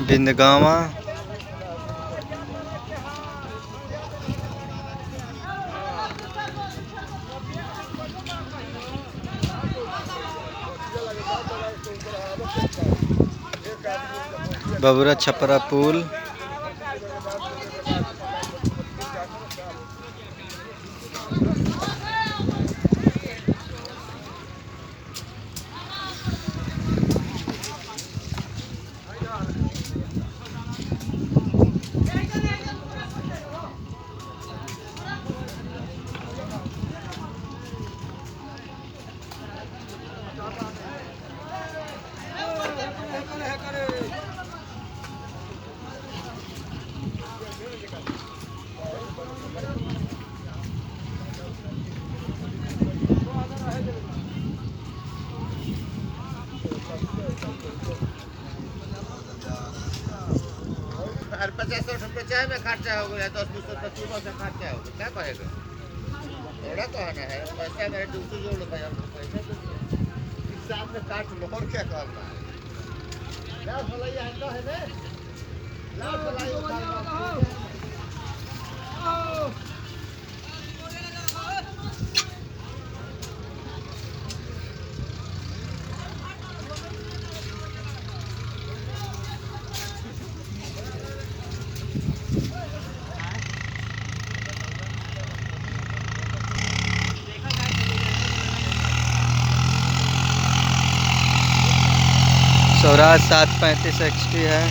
बिंदगावा बबुरा छपरा पुल हर 50 रुपये चाय में खर्चा हो गया, 10-20 रुपये चूल्हों से खर्चा हो गया, क्या कहेगा? थोड़ा तो है ना, है पैसा मेरे दूसरी जोड़ लो भाई, हमको पैसा हिसाब में काट लो और क्या करना है? लाभ भलाई आता है ना, लाभ भलाई स्वराज 735 XT है।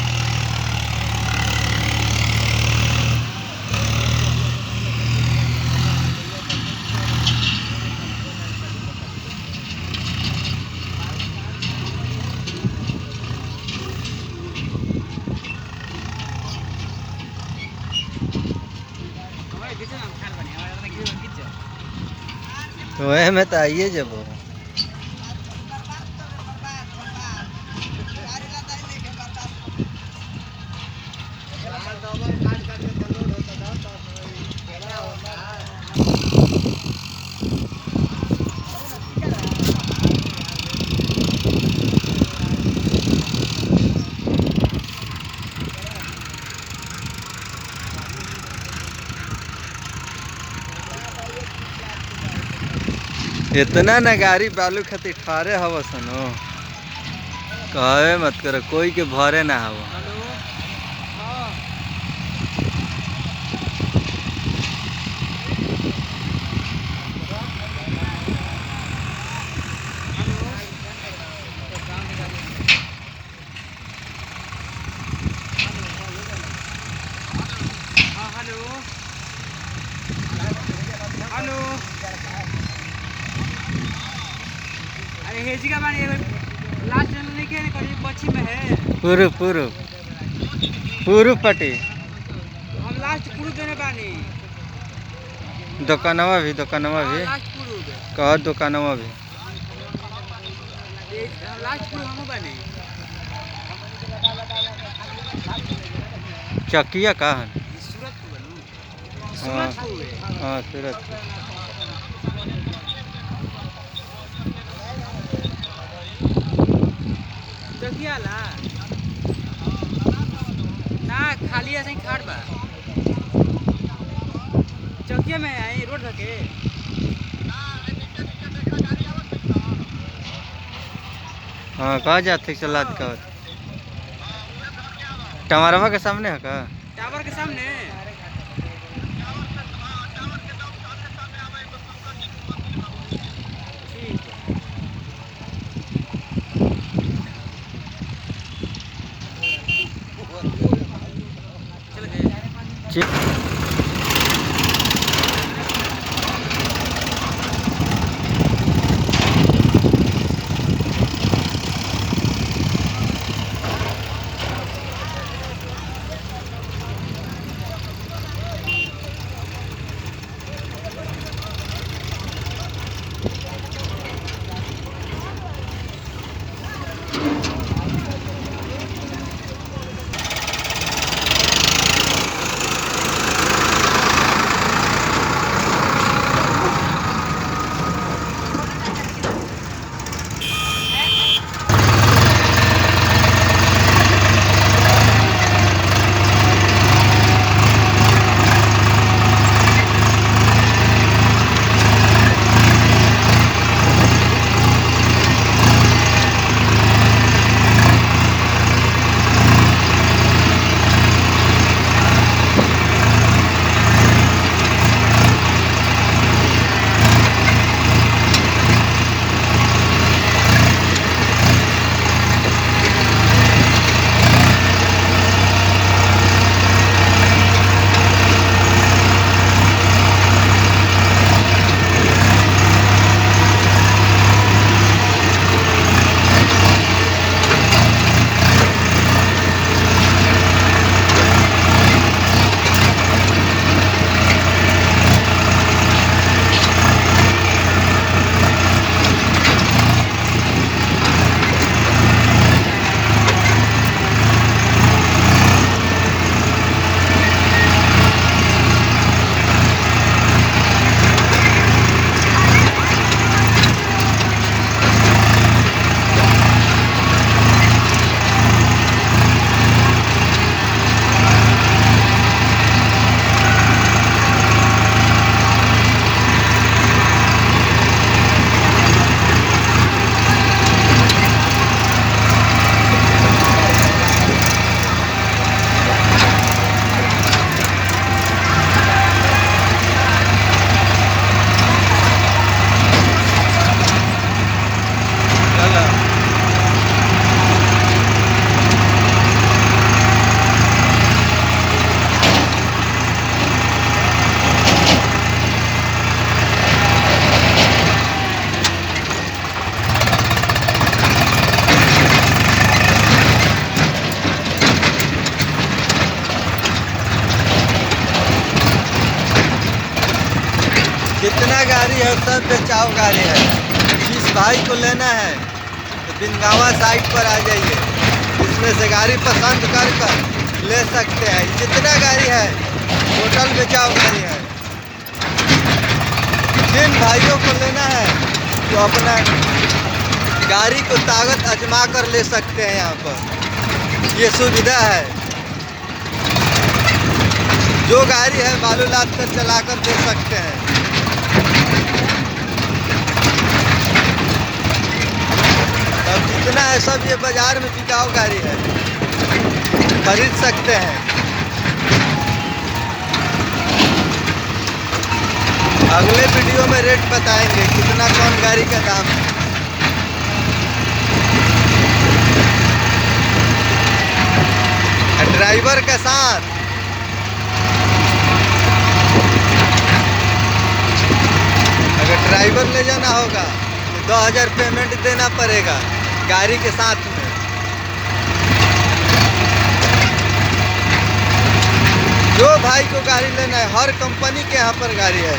तो वह में तो आइए जब इतना न गाड़ी बालू खातिर ठारे हव सनो, कहे मत करो कोई के भरे ना हव। हेलो, अरे हेजी का पानी लास्ट नहीं के करीब पश्चिम में है। पूर्व पट्टी हम लास्ट पूर्व देने पानी। दुकानवा भी लास्ट पूर्व कह दुकानवा भी लास्ट पूर्व हम बने। चकिया का है? सूरत को बनू, हाँ सूरत को हाँ सूरत चकिया ला ना खाली ऐसे ही खाड़ बा। चकिया में आई रोड धके हाँ कहा जाते चला का टमारवा के सामने है का? टावर के सामने ठीक। गाड़ी है सब बेचाओ गाड़ी है। जिस भाई को लेना है तो बिनगावा साइट पर आ जाइए, इसमें से गाड़ी पसंद कर ले सकते हैं। जितना गाड़ी है टोटल बेचाओ गाड़ी है। जिन भाइयों को लेना है तो अपना गाड़ी को ताकत आजमा कर ले सकते हैं। यहाँ पर ये सुविधा है। जो गाड़ी है बालू लाद कर चला कर दे सकते हैं। अब जितना है सब ये बाजार में बिकाऊ गाड़ी है, खरीद सकते हैं। अगले वीडियो में रेट बताएंगे कितना कौन गाड़ी का दाम है। ड्राइवर के साथ अगर ड्राइवर ले जाना होगा तो 2000 पेमेंट देना पड़ेगा गाड़ी के साथ में। जो भाई को गाड़ी लेना है, हर कंपनी के यहाँ पर गाड़ी है।